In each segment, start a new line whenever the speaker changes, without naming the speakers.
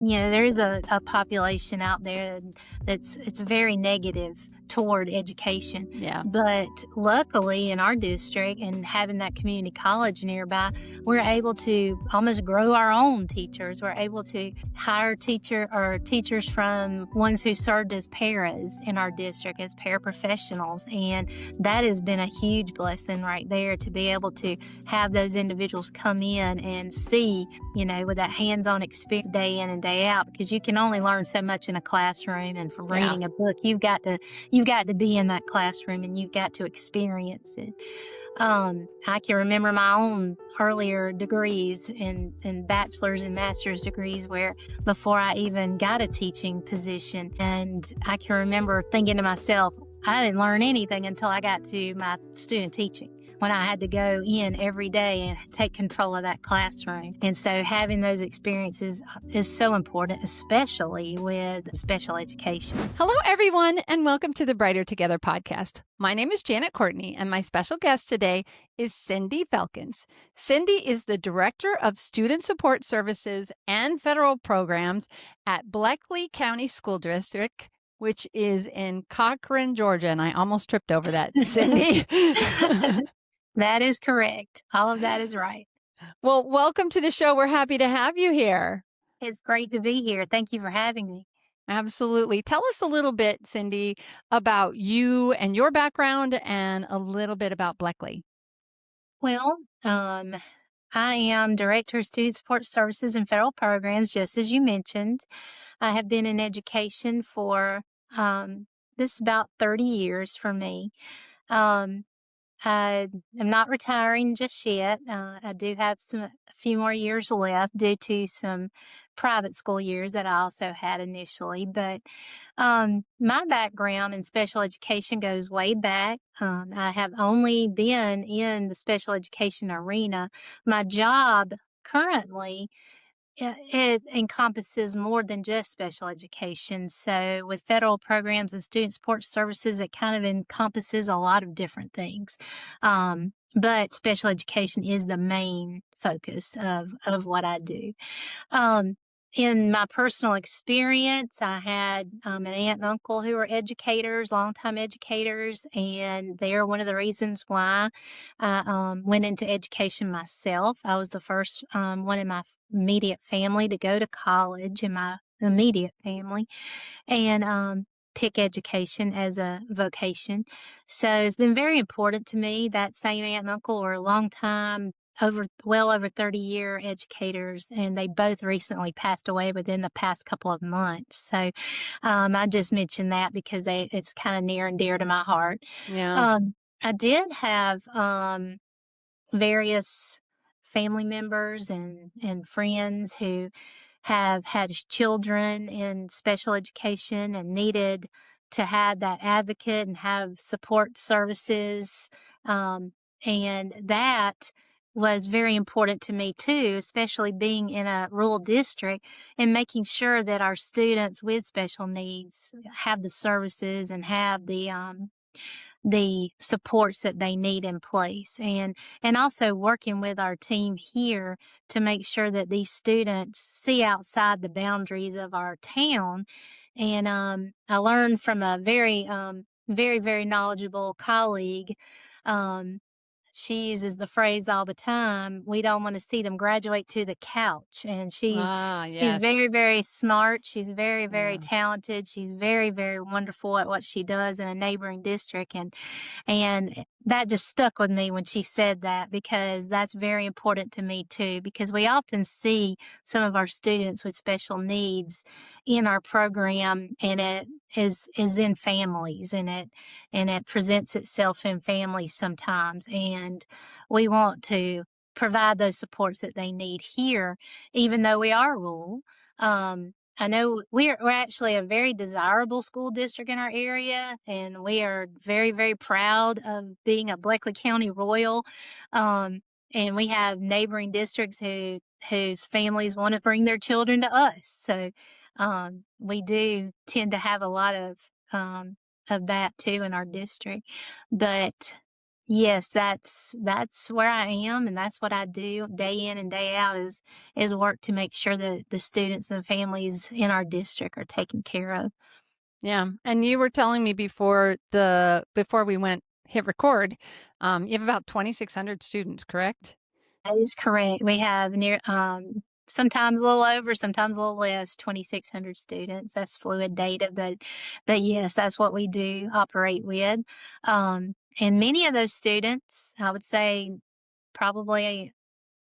There is a population out there that's it's very negative toward education.
Yeah.
But luckily in our district and having that community college nearby, we're able to almost grow our own teachers. We're able to hire teachers from ones who served as paras in our district as paraprofessionals. And that has been a huge blessing right there to be able to have those individuals come in and see, with that hands-on experience day in and day out, because you can only learn so much in a classroom, and from
Yeah.
reading a book, you've got to be in that classroom and you've got to experience it. I can remember my own earlier degrees in bachelor's and master's degrees where before I even got a teaching position, and I can remember thinking to myself, I didn't learn anything until I got to my student teaching, when I had to go in every day and take control of that classroom. And so having those experiences is so important, especially with special education.
Hello, everyone, and welcome to the Brighter Together podcast. My name is Janet Courtney, and my special guest today is Cindy Felkins. Cindy is the Director of Student Support Services and Federal Programs at Bleckley County School District, which is in Cochran, Georgia. And I almost tripped over that, Cindy.
That is correct. All of that is right.
Well, welcome to the show. We're happy to have you here.
It's great to be here. Thank you for having me.
Absolutely. Tell us a little bit, Cindy, about you and your background and a little bit about Bleckley.
Well, I am Director of Student Support Services and Federal Programs, just as you mentioned. I have been in education for this is about 30 years for me. I am not retiring just yet. I do have a few more years left due to some private school years that I also had initially. But my background in special education goes way back. I have only been in the special education arena. My job currently, it encompasses more than just special education. So with federal programs and student support services, it kind of encompasses a lot of different things. But special education is the main focus of what I do. In my personal experience, I had an aunt and uncle who were educators, longtime educators, and they are one of the reasons why I went into education myself. I was the first one in my immediate family to go to college in my immediate family and pick education as a vocation. So it's been very important to me. That same aunt and uncle were a long time, well over 30-year educators, and they both recently passed away within the past couple of months. So I just mentioned that because it's kind of near and dear to my heart.
Yeah.
I did have various family members and friends who have had children in special education and needed to have that advocate and have support services. And that was very important to me too, especially being in a rural district and making sure that our students with special needs have the services and have the supports that they need in place, and also working with our team here to make sure that these students see outside the boundaries of our town. And I learned from a very knowledgeable colleague. She uses the phrase all the time, we don't want to see them graduate to the couch. And she's very,
Yes.
very smart. She's very
Yeah.
talented. She's very wonderful at what she does in a neighboring district. And that just stuck with me when she said that, because that's very important to me too, because we often see some of our students with special needs in our program, and it is in families, and it presents itself in families sometimes, and we want to provide those supports that they need here, even though we are rural. I know we're actually a very desirable school district in our area, and we are very proud of being a Bleckley County Royal. And we have neighboring districts whose families want to bring their children to us. So we do tend to have a lot of that too in our district. But Yes, that's where I am, and that's what I do day in and day out is work to make sure that the students and families in our district are taken care of.
Yeah, and you were telling me before we went hit record, you have about 2,600 students, correct?
That is correct. We have sometimes a little over, sometimes a little less, 2,600 students. That's fluid data, but yes, that's what we do operate with. And many of those students, I would say probably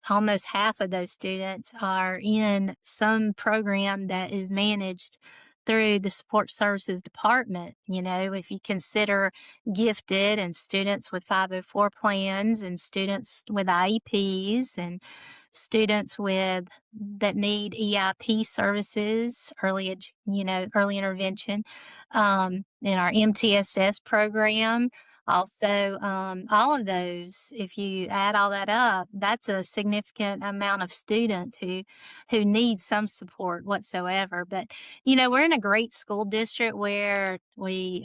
almost half of those students are in some program that is managed through the support services department. You know, if you consider gifted and students with 504 plans and students with IEPs and students with that need EIP services, early intervention, in our MTSS program, also, all of those, if you add all that up, that's a significant amount of students who need some support whatsoever. But we're in a great school district where we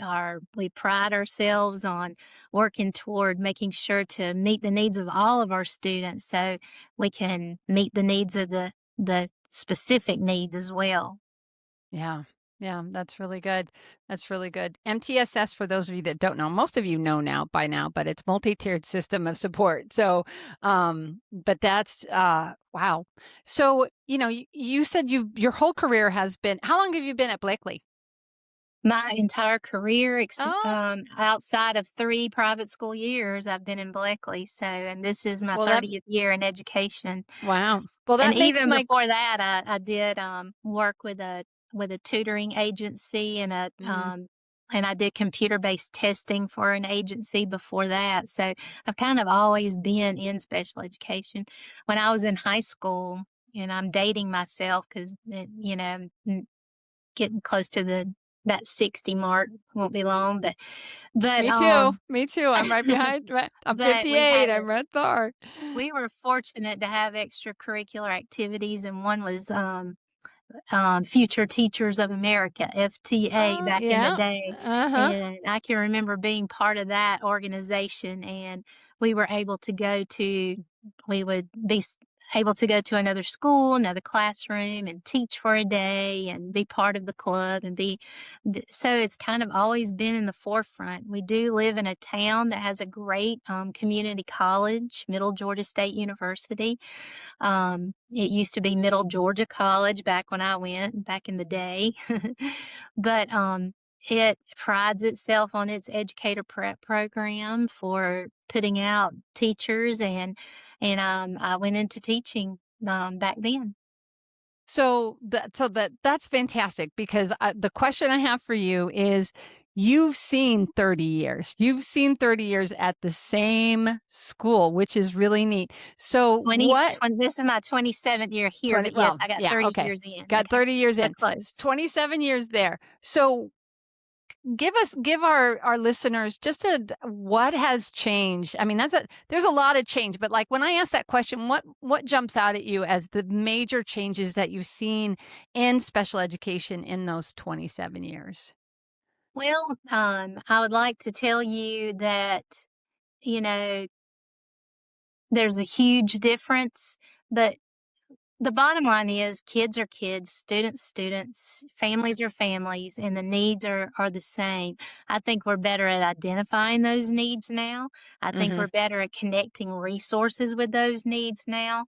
pride ourselves on working toward making sure to meet the needs of all of our students, so we can meet the needs of the specific needs as well.
Yeah. Yeah, that's really good. That's really good. MTSS, for those of you that don't know, most of you know now by now, but it's multi-tiered system of support. So, but that's wow. So, you said your whole career has been. How long have you been at Blakely?
My entire career,
Oh,
outside of 3 private school years, I've been in Blakely, and this is my
well, that
30th year in education.
wow. Well,
And
that makes
even
my
before that, I did, work with a tutoring agency
mhm.
and I did computer-based testing for an agency before that, so I've kind of always been in special education. When I was in high school, and I'm dating myself 'cause, getting close to the that 60 mark, won't be long, but,
Me too. Me too. I'm right behind. I'm
but
58. I'm right there.
we were fortunate to have extracurricular activities, and one was, Future Teachers of America, FTA,
Oh,
back in the
yeah.
day,
Uh-huh.
and I can remember being part of that organization, and we were able to go to we would be able to go to another school, another classroom, and teach for a day, and be part of the club, and so it's kind of always been in the forefront. We do live in a town that has a great community college, Middle Georgia State University. It used to be Middle Georgia College back when I went, back in the day. But, it prides itself on its educator prep program for putting out teachers, and I went into teaching, back then.
That's fantastic because the question I have for you is you've seen 30 years. You've seen 30 years at the same school, which is really neat. So
20
what
20 this is my 27th year here,
20
but yes,
well,
I got
yeah,
30
okay.
years in.
Got
Okay,
30 years
so
in.
close.
27 years there. So give our listeners just what has changed. I mean, there's a lot of change, but like when I ask that question, what jumps out at you as the major changes that you've seen in special education in those 27 years?
Well, I would like to tell you that, you know, there's a huge difference, but the bottom line is kids are kids, students, families are families, and the needs are the same. I think we're better at identifying those needs now. I think
Mhm.
we're better at connecting resources with those needs now.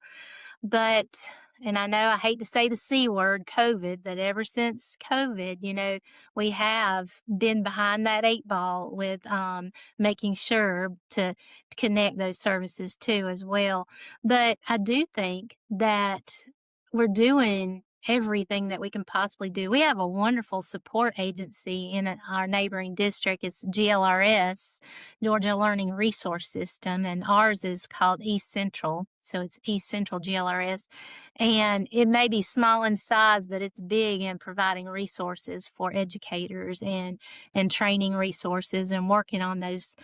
But and I know I hate to say the C word, COVID, but ever since COVID, we have been behind that 8 ball with, making sure to connect those services too as well. But I do think that we're doing everything that we can possibly do. We have a wonderful support agency in our neighboring district. It's GLRS, Georgia Learning Resource System, and ours is called East Central. So it's East Central GLRS. And it may be small in size, but it's big in providing resources for educators and training resources and working on those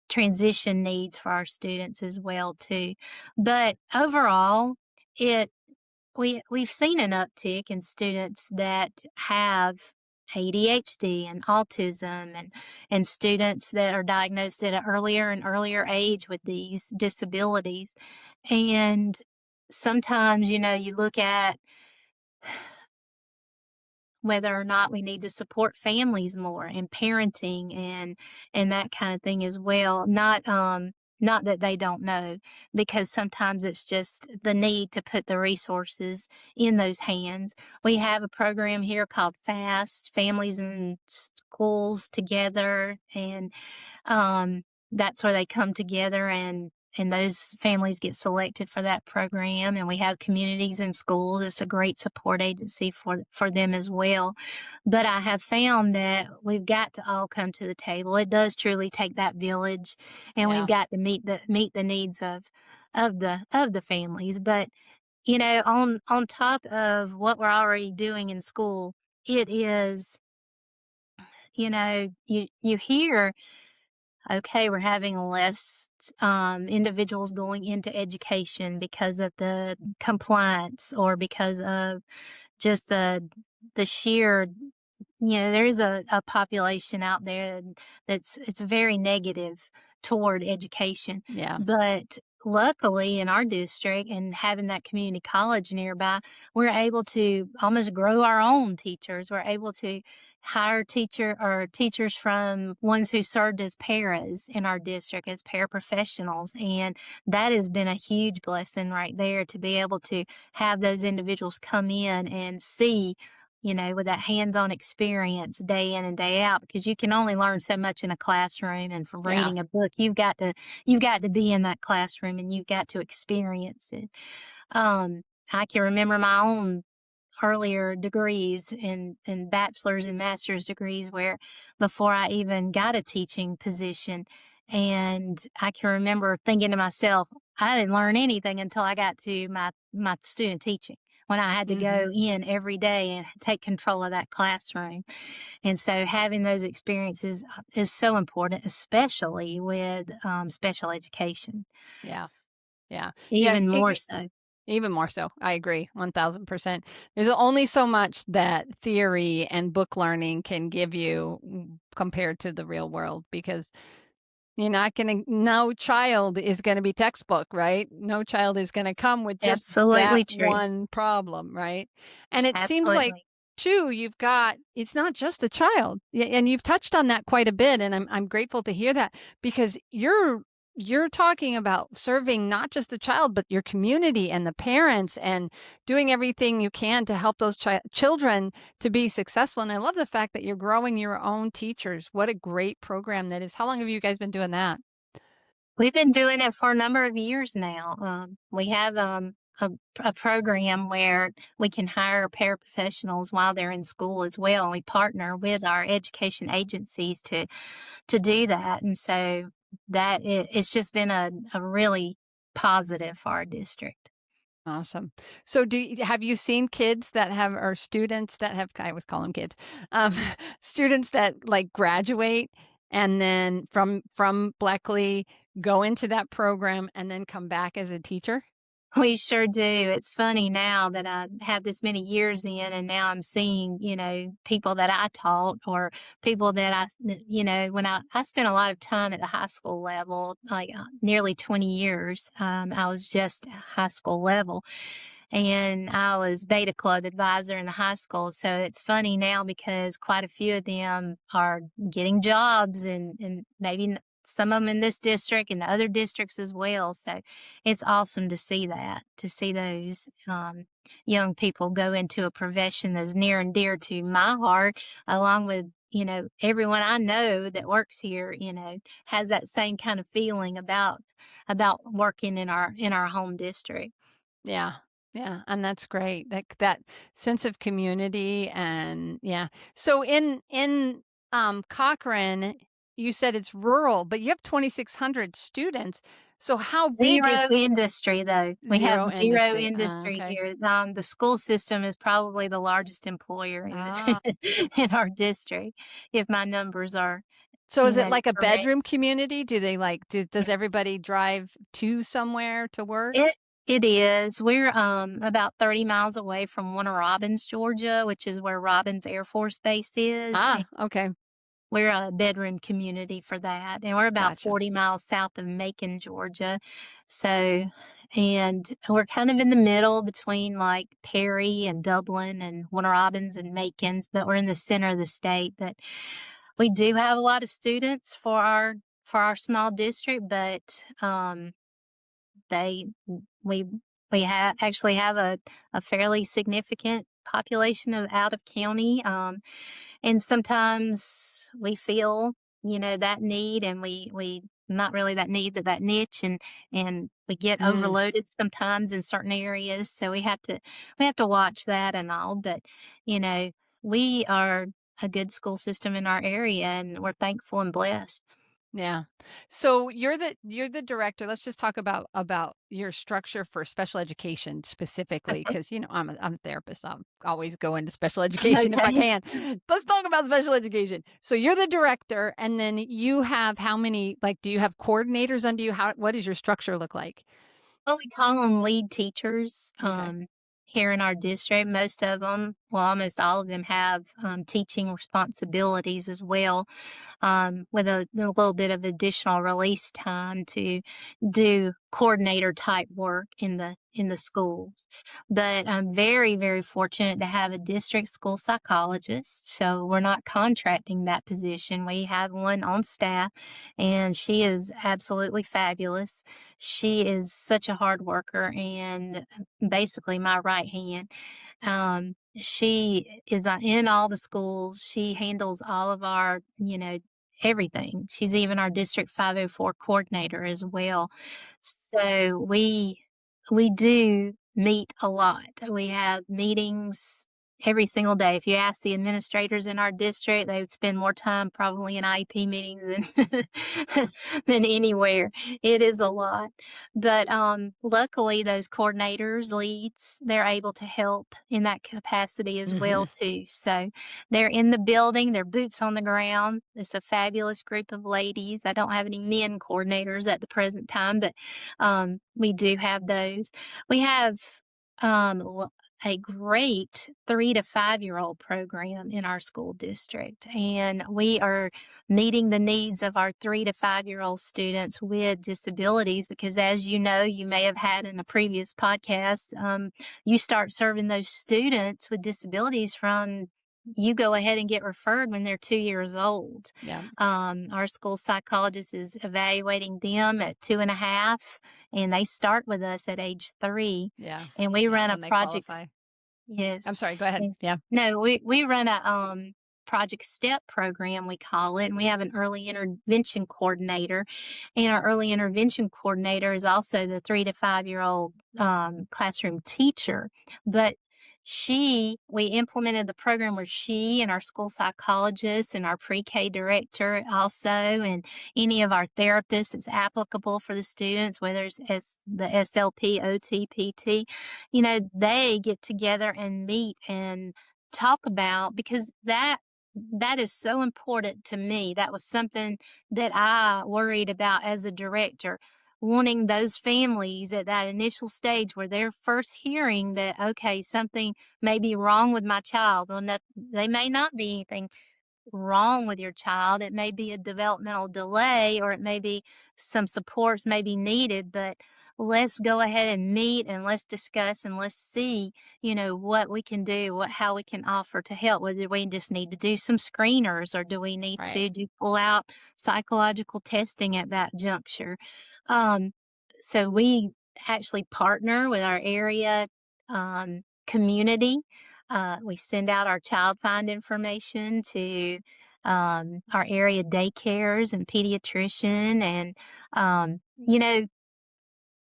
transition needs for our students as well too. But overall, it we've seen an uptick in students that have ADHD and autism and students that are diagnosed at an earlier and earlier age with these disabilities. And sometimes, you look at whether or not we need to support families more and parenting and that kind of thing as well. Not that they don't know, because sometimes it's just the need to put the resources in those hands. We have a program here called FAST, Families and Schools Together, and that's where they come together and those families get selected for that program, and we have communities and schools. It's a great support agency for them as well. But I have found that we've got to all come to the table. It does truly take that village, and we've
Yeah.
got to meet the needs of the families. But on top of what we're already doing in school, it is, you hear, okay, we're having less individuals going into education because of the compliance or because of just the sheer, there is a population out there that's it's very negative toward education.
Yeah.
But luckily in our district and having that community college nearby, we're able to almost grow our own teachers. We're able to hire teachers from ones who served as paras in our district as paraprofessionals. And that has been a huge blessing right there, to be able to have those individuals come in and see, with that hands-on experience day in and day out, because you can only learn so much in a classroom and from
Yeah.
reading a book. You've got to be in that classroom and you've got to experience it. Um, I can remember my own earlier degrees in bachelor's and master's degrees where before I even got a teaching position, and I can remember thinking to myself, I didn't learn anything until I got to my student teaching, when I had to
Mhm.
go in every day and take control of that classroom. And so having those experiences is so important, especially with special education,
Yeah. Yeah. Yeah.
even more so.
Even more so. I agree 1000%. There's only so much that theory and book learning can give you compared to the real world, because you're not going to, no child is going to be textbook, right? No child is going to come with just that
Absolutely true.
one problem, right? And it seems like,
Absolutely.
too, it's not just a child. And you've touched on that quite a bit. And I'm grateful to hear that, because you're talking about serving not just the child, but your community and the parents, and doing everything you can to help those children to be successful. And I love the fact that you're growing your own teachers. What a great program that is. How long have you guys been doing that?
We've been doing it for a number of years now. We have a program where we can hire paraprofessionals while they're in school as well. And we partner with our education agencies to do that. And so it's just been a really positive for our district.
Awesome. So have you seen kids that have, or students that have, I always call them kids, students that like graduate and then from Bleckley go into that program and then come back as a teacher?
We sure do. It's funny now that I have this many years in, and now I'm seeing, people that I taught or people that when I spent a lot of time at the high school level, like nearly 20 years. I was just high school level, and I was beta club advisor in the high school. So it's funny now because quite a few of them are getting jobs, and maybe some of them in this district and the other districts as well. So it's awesome to see that, to see those young people go into a profession that's near and dear to my heart, along with everyone I know that works here. Has that same kind of feeling about working in our home district.
Yeah. Yeah, and that's great. That sense of community, and yeah. So in Cochrane, you said it's rural, but you have 2,600 students. So how big is
Zero industry, though. We have
zero
zero
industry?
industry
Okay.
here. The school system is probably the largest employer
Ah.
in our district, if my numbers are,
So is it like a
correct.
bedroom community? Do they like does everybody drive to somewhere to
It
work?
It is. We're, about 30 miles away from Warner Robins, Georgia, which is where Robins Air Force Base is, and
Ah, okay.
we're a bedroom community for that, and we're about
Gotcha.
40 miles south of Macon, Georgia. So and we're kind of in the middle between, like, Perry and Dublin and Warner Robins and Macons, but we're in the center of the state, but we do have a lot of students for our small district, but, they we actually have a fairly significant population of out of county, and sometimes we feel, that need and we not really that need, but that niche and we get
Mm,
overloaded sometimes in certain areas, so we have to watch that and all, but, you know, we are a good school system in our area, and we're thankful and blessed.
yeah. So you're the director. Let's just talk about your structure for special education specifically, because I'm a therapist. I'm always go into special education if I
Okay.
can. Let's talk about special education. So you're the director, and then you have how many? Like, do you have coordinators under you? What does your structure look like?
Well, we call them lead teachers,
Okay.
here in our district. Most of them, well, almost all of them have, teaching responsibilities as well, with a little bit of additional release time to do coordinator type work in the schools. But I'm very, very fortunate to have a district school psychologist. So we're not contracting that position. We have one on staff, and she is absolutely fabulous. She is such a hard worker and basically my right hand. She is in all the schools. She handles all of our, everything. She's even our District 504 coordinator as well. So we do meet a lot. We have meetings every single day. If you ask the administrators in our district, they would spend more time probably in IEP meetings than than anywhere. It is a lot. But luckily those coordinators, leads, they're able to help in that capacity as well
Hmm.
too. So they're in the building, they're boots on the ground. It's a fabulous group of ladies. I don't have any men coordinators at the present time, but we do have those. We have a great 3 to 5-year-old program in our school district, and we are meeting the needs of our 3 to 5-year-old students with disabilities because, as you know, you may have had in a previous podcast, you start serving those students with disabilities from you go ahead and get referred when they're 2 years old.
Yeah.
Our school psychologist is evaluating them at 2.5, and they start with us at age 3.
Yeah.
And we
Yeah.
run a
When they
project.
qualify. I'm
Yes,
sorry. Go ahead.
yes.
Yeah.
No, we run a, Project STEP program, we call it, and we have an early intervention coordinator, and our early intervention coordinator is also the 3 to 5-year-old, classroom teacher, but we implemented the program where she and our school psychologist and our pre-K director also, and any of our therapists that's applicable for the students, whether it's the SLP, OT, PT, they get together and meet and talk about because that is so important to me. That was something that I worried about as a director, wanting those families at that initial stage where they're first hearing that, okay, something may be wrong with my child. Well, they may not be anything wrong with your child. It may be a developmental delay or it may be some supports may be needed, but let's go ahead and meet and let's discuss and let's see, what we can do, how we can offer to help. Whether we just need to do some screeners or do we need
Right.
to do pull out psychological testing at that juncture. Um, so we actually partner with our area community. We send out our child find information to our area daycares and pediatrician, and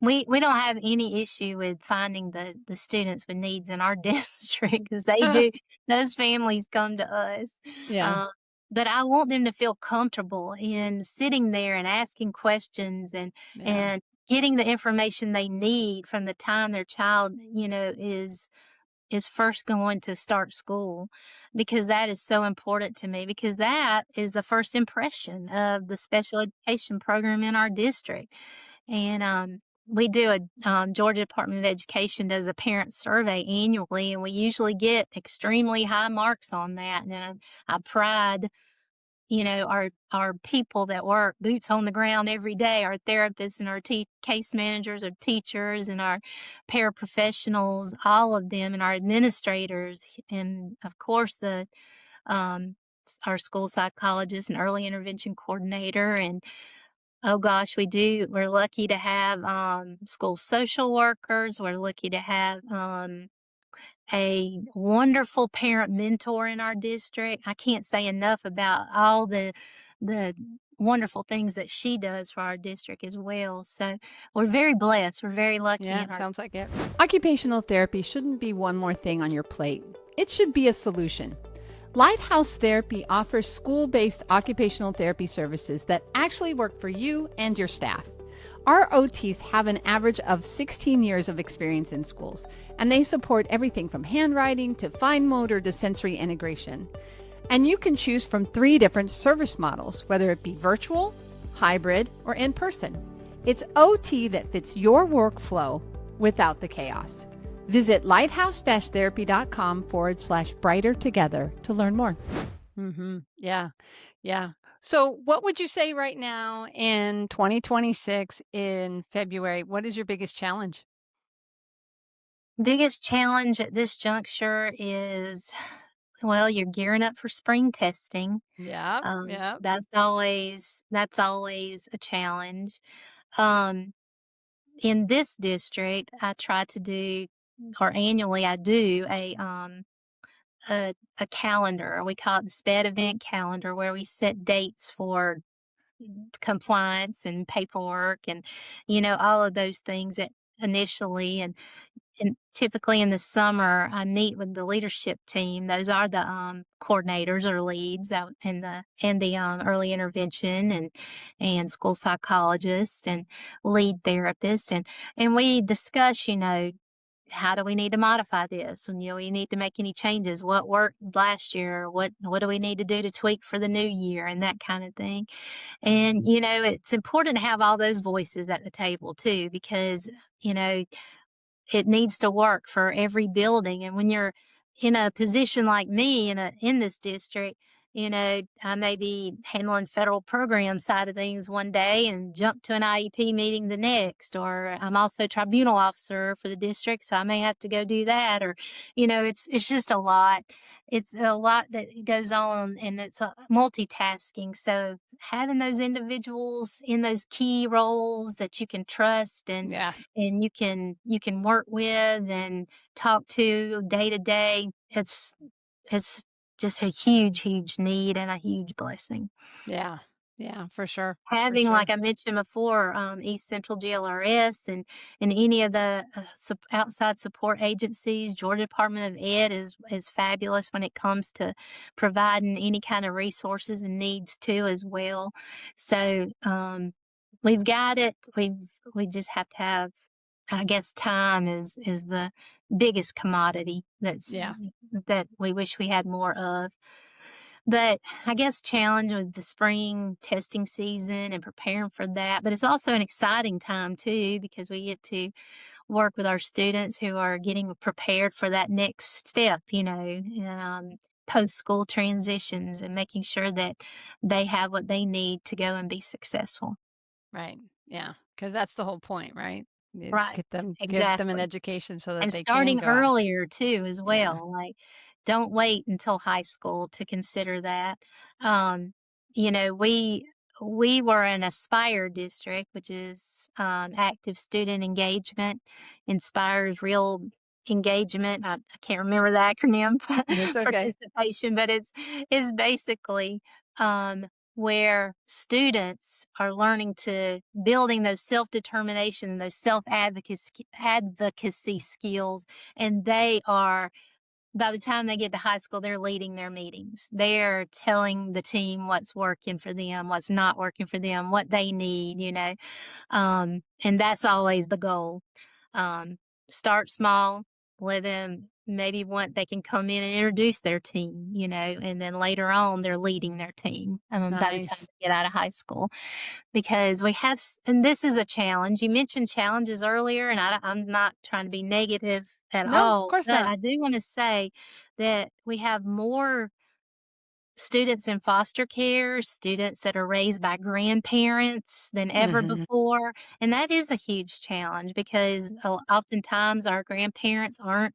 we don't have any issue with finding the students with needs in our district because they do. Those families come to us,
Yeah.
uh, but I want them to feel comfortable in sitting there and asking questions
Yeah.
and getting the information they need from the time their child, is first going to start school because that is so important to me because that is the first impression of the special education program in our district. And we do Georgia Department of Education does a parent survey annually, and we usually get extremely high marks on that. And I pride, our people that work boots on the ground every day, our therapists and our case managers, our teachers and our paraprofessionals, all of them, and our administrators, and of course um, our school psychologist and early intervention coordinator. And oh gosh, we're lucky to have school social workers. We're lucky to have a wonderful parent mentor in our district. I can't say enough about all the wonderful things that she does for our district as well. So we're very blessed. We're very lucky
Yeah,
in
it
our
sounds like it. Occupational therapy shouldn't be one more thing on your plate. It should be a solution. Lighthouse Therapy offers school-based occupational therapy services that actually work for you and your staff. Our OTs have an average of 16 years of experience in schools, and they support everything from handwriting to fine motor to sensory integration. And you can choose from 3 different service models, whether it be virtual, hybrid, or in person. It's OT that fits your workflow without the chaos. Visit lighthouse-therapy.com/brighter together to learn more. Yeah. Yeah. So what would you say right now in 2026 in February? What is your biggest challenge?
biggest challenge at this juncture is, well, you're gearing up for spring testing.
Yep. Yep.
That's always a challenge. Um, in this district, I try to do, or annually I do a calendar. We call it the SPED event calendar, where we set dates for compliance and paperwork and all of those things that initially. And typically in the summer, I meet with the leadership team. Those are the coordinators or leads out in the early intervention and school psychologists and lead therapists, and we discuss, how do we need to modify this? And we need to make any changes. What worked last year? What do we need to do to tweak for the new year, and that kind of thing. And it's important to have all those voices at the table too, because you know it needs to work for every building. And when you're in a position like me in this district, I may be handling federal program side of things one day and jump to an IEP meeting the next. Or I'm also tribunal officer for the district, so I may have to go do that. Or, it's just a lot. It's a lot that goes on, and it's multitasking. So having those individuals in those key roles that you can trust
Yeah.
and you can work with and talk to day to day, it's just a huge, huge need and a huge blessing.
Yeah. Yeah, for sure. For
Having,
sure.
like I mentioned before, East Central GLRS and any of the outside support agencies, Georgia Department of Ed is fabulous when it comes to providing any kind of resources and needs too as well. So we've got it. We just have to have, I guess, time is the biggest commodity
Yeah.
that we wish we had more of. But I guess challenge with the spring testing season and preparing for that. But it's also an exciting time too, because we get to work with our students who are getting prepared for that next step, and post school transitions, and making sure that they have what they need to go and be successful.
Right. Yeah. Because that's the whole point, right?
Right.
Give them an
Exactly.
education so that
And
they can
starting
go out.
earlier too as
Yeah.
well, like, don't wait until high school to consider that. Um, we were an Aspire district, which is, active student engagement, inspires real engagement. I can't remember the acronym
It's okay.
participation, but it's basically, where students are learning to building those self-determination and those self-advocacy skills, and they are, by the time they get to high school, they're leading their meetings. They're telling the team what's working for them, what's not working for them, what they need, and that's always the goal. Um, Start small, let them maybe want they can come in and introduce their team, and then later on they're leading their team, by the time
Nice.
they get out of high school. Because we have and this is a challenge. You mentioned challenges earlier, and I'm not trying to be negative at
No, of
all,
course
but
not.
I do wanna say that we have more students in foster care, students that are raised by grandparents than ever
Mhm.
before, and that is a huge challenge because, oftentimes our grandparents aren't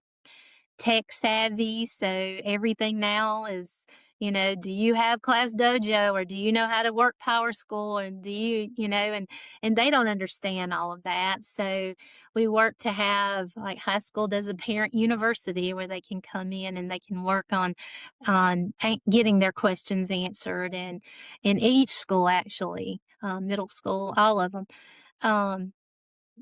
tech savvy, so everything now is, do you have Class Dojo or do you know how to work Power School or do and they don't understand all of that. So we work to have like high school does a parent university where they can come in and they can work on getting their questions answered and in each school actually, middle school, all of them. Um,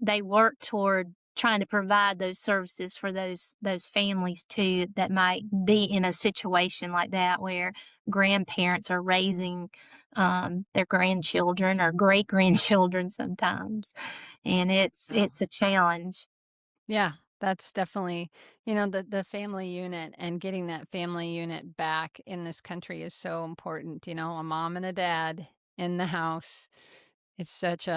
they work toward trying to provide those services for those families too that might be in a situation like that where grandparents are raising their grandchildren or great grandchildren sometimes, and
Oh.
it's a challenge.
Yeah, that's definitely, the family unit and getting that family unit back in this country is so important. A mom and a dad in the house. It's such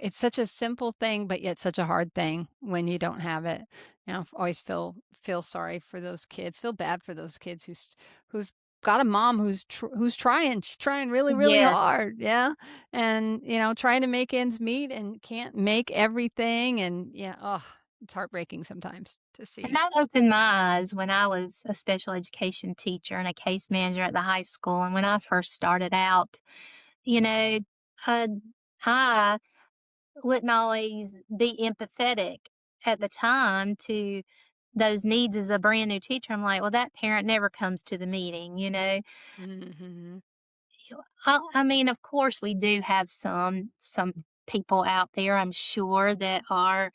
it's such a simple thing, but yet such a hard thing when you don't have it. Always feel sorry for those kids. Feel bad for those kids who's got a mom who's trying. She's trying really, really
Yes.
hard. Yeah, and trying to make ends meet and can't make everything. And yeah, oh, it's heartbreaking sometimes to
And
see.
that opened my eyes when I was a special education teacher and a case manager at the high school. And when I first started out, you know, uh, I wouldn't always be empathetic at the time to those needs as a brand new teacher. I'm like, well, that parent never comes to the meeting.
Hmm.
I mean, of course, we do have some people out there, I'm sure, that are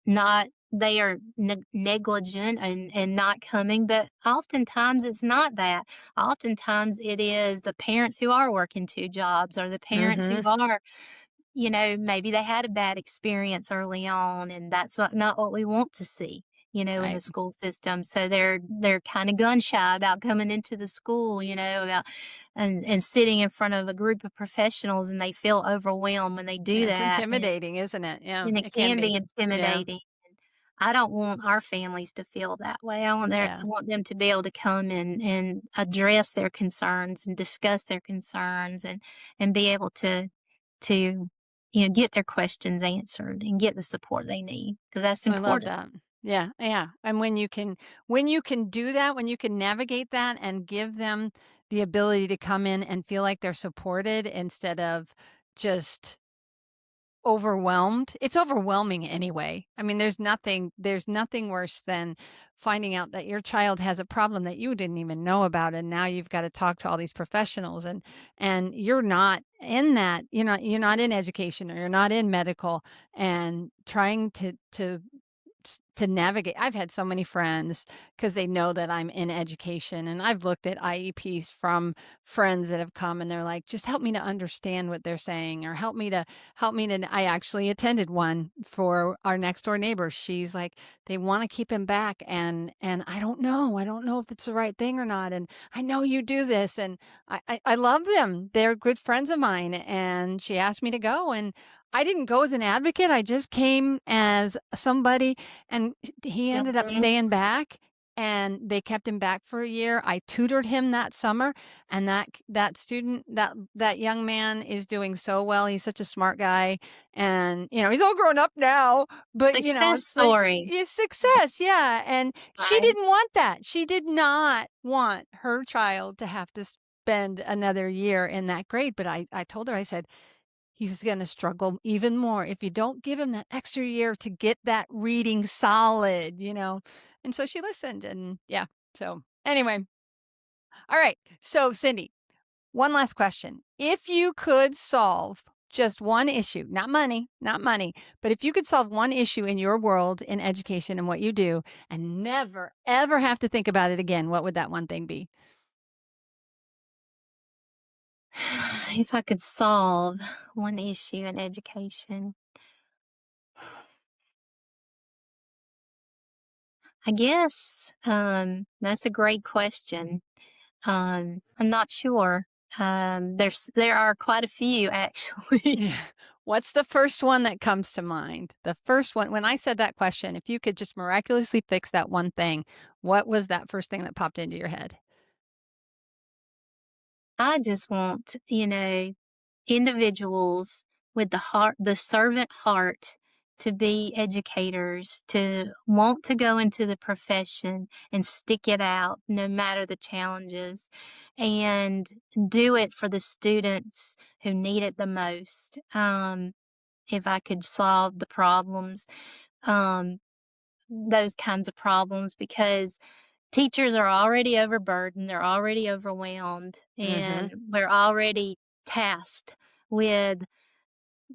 not they are negligent and not coming, but oftentimes it's not that. Oftentimes it is the parents who are working two jobs or the parents who
Hmm.
are maybe they had a bad experience early on, and that's not what we want to see, in the
Right.
school system. So they're kind of gun shy about coming into the school, about and sitting in front of a group of professionals, and they feel overwhelmed when they do
Yeah, it's
that,
intimidating, isn't it? Yeah,
and it
it can
can be
be. Yeah.
intimidating. I don't want our families to feel that way. I
Yeah.
want them to be able to come and address their concerns and discuss their concerns and be able to, get their questions answered and get the support they need because that's
I love
important.
that. Yeah, yeah. And when you can do that, when you can navigate that and give them the ability to come in and feel like they're supported instead of just overwhelmed. It's overwhelming anyway. I mean, there's nothing worse than finding out that your child has a problem that you didn't even know about, and now you've got to talk to all these professionals, and you're not in that, you're not in education or you're not in medical, and trying to navigate. I've had so many friends because they know that I'm in education, and I've looked at IEPs from friends that have come and they're like, just help me to understand what they're saying, or help me to. I actually attended one for our next door neighbor. She's like, they want to keep him back, and I don't know if it's the right thing or not, and I know you do this, and I love them. They're good friends of mine, and she asked me to go, and I didn't go as an advocate. I just came as somebody, and he ended up
Mhm.
staying back, and they kept him back for a year. I tutored him that summer, and that student, that young man is doing so well. He's such a smart guy, and he's all grown up now, but
Success
it's like
story,
it's success, yeah. And she
right?
didn't want that. She did not want her child to have to spend another year in that grade, but I told her, I said, he's going to struggle even more if you don't give him that extra year to get that reading solid. And so she listened, and yeah. So anyway, all right. So Cindy, one last question. If you could solve just one issue, not money, but if you could solve one issue in your world in education and what you do and never ever have to think about it again, what would that one thing be?
If I could solve one issue in education, I guess, that's a great question. I'm not sure. There are quite a few actually.
Yeah. What's the first one that comes to mind? The first one, when I said that question, if you could just miraculously fix that one thing, what was that first thing that popped into your head?
I just want, individuals with the servant heart to be educators, to want to go into the profession and stick it out no matter the challenges, and do it for the students who need it the most. If I could solve the problems, um, those kinds of problems, because teachers are already overburdened, they're already overwhelmed,
Mhm.
and we're already tasked with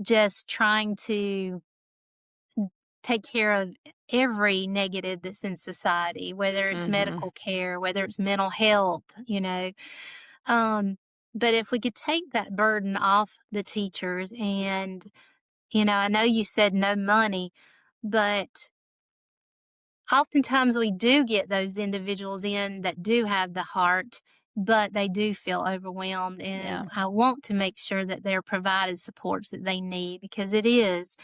just trying to take care of every negative that's in society, whether it's
Mhm.
medical care, whether it's mental health. Um, but if we could take that burden off the teachers and, I know you said no money, but oftentimes we do get those individuals in that do have the heart, but they do feel overwhelmed.
Yeah.
And I want to make sure that they're provided supports that they need because it is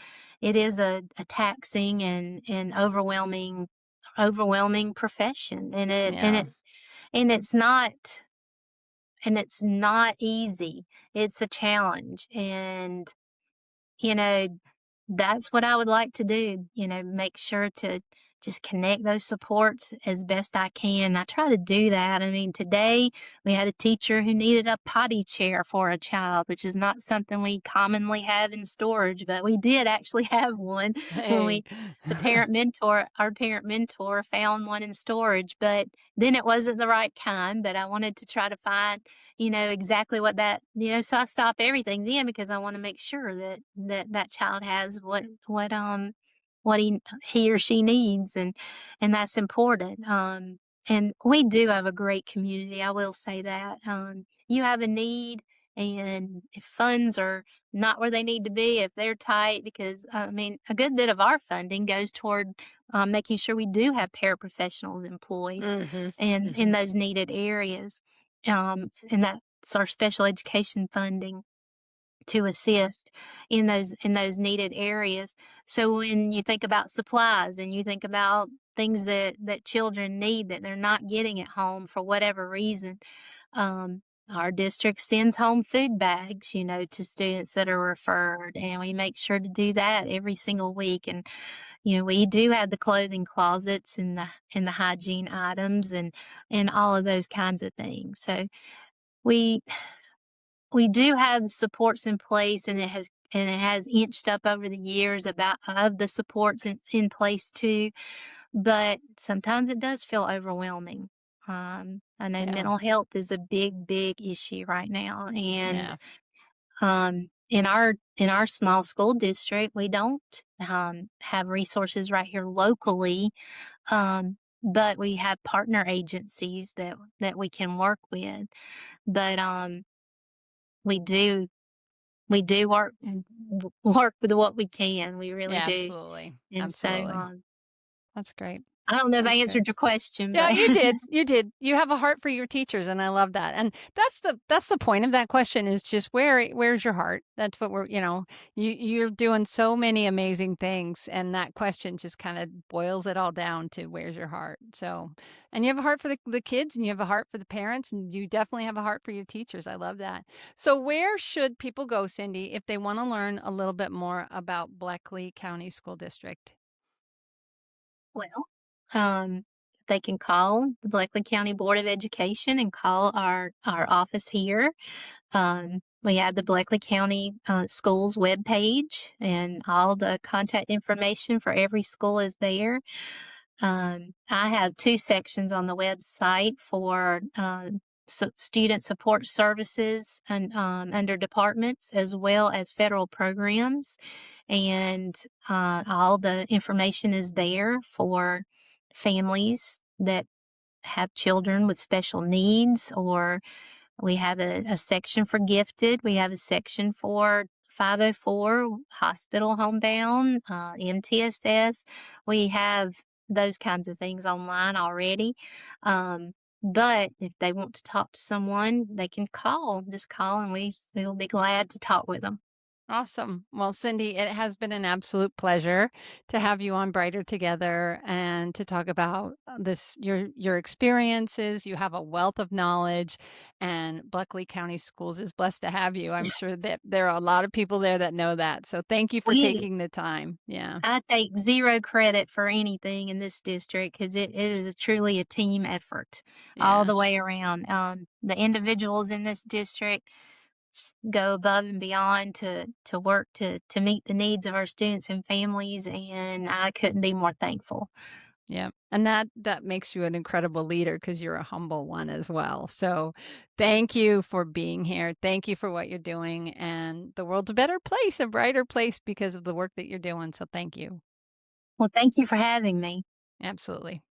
a taxing and overwhelming profession.
Yeah.
And it's not easy. It's a challenge. And you know, that's what I would like to do, make sure to just connect those supports as best I can. I try to do that. I mean, today we had a teacher who needed a potty chair for a child, which is not something we commonly have in storage, but we did actually have one when
Hey.
we our parent mentor found one in storage, but then it wasn't the right kind, but I wanted to try to find exactly what so I stop everything then because I want to make sure that child has what he or she needs, and that's important. And we do have a great community. I will say that. You have a need, and if funds are not where they need to be, if they're tight, because I mean, a good bit of our funding goes toward making sure we do have paraprofessionals employed
Mhm.
and in
Mhm.
those needed areas. And that's our special education funding to assist in those needed areas. So when you think about supplies and you think about things that children need that they're not getting at home for whatever reason, our district sends home food bags, to students that are referred, and we make sure to do that every single week. And we do have the clothing closets and the hygiene items and all of those kinds of things. So we we do have supports in place, and it has inched up over the years about of the supports in place too, but sometimes it does feel overwhelming. I know
Yeah.
mental health is a big, big issue right now, and
Yeah.
in our small school district, we don't have resources right here locally, but we have partner agencies that we can work with. But we do We do work with what we can, we really
Yeah,
do,
absolutely.
and so,
Absolutely. That's great.
I don't know if I
That's great.
answered your question,
Yeah,
but
you did. You did. You have a heart for your teachers, and I love that. And that's the point of that question is just where's your heart? That's what you're doing so many amazing things, and that question just kind of boils it all down to where's your heart. So, and you have a heart for the kids, and you have a heart for the parents, and you definitely have a heart for your teachers. I love that. So, where should people go, Cindy, if they want to learn a little bit more about Bleckley County School District?
well, um, they can call the Bleckley County Board of Education and call our office here. We have the Bleckley County Schools webpage, and all the contact information for every school is there. I have two sections on the website for student support services and under departments, as well as federal programs. And all the information is there for families that have children with special needs, or we have a section for gifted. We have a section for 504, hospital homebound, MTSS. We have those kinds of things online already. Um, but if they want to talk to someone, they can call. Just call, and we'll be glad to talk with them.
Awesome. Well, Cindy, it has been an absolute pleasure to have you on Brighter Together and to talk about this your experiences. You have a wealth of knowledge, and Bleckley County Schools is blessed to have you. I'm sure that there are a lot of people there that know that. So thank you for
We
taking the time. Yeah.
I take 0 credit for anything in this district because it is truly a team effort all
Yeah.
the way around. The individuals in this district go above and beyond to work to meet the needs of our students and families, and I couldn't be more thankful.
Yeah. And that makes you an incredible leader because you're a humble one as well. So thank you for being here. Thank you for what you're doing. And the world's a better place, a brighter place because of the work that you're doing. So thank you.
Well, thank you for having me.
Absolutely.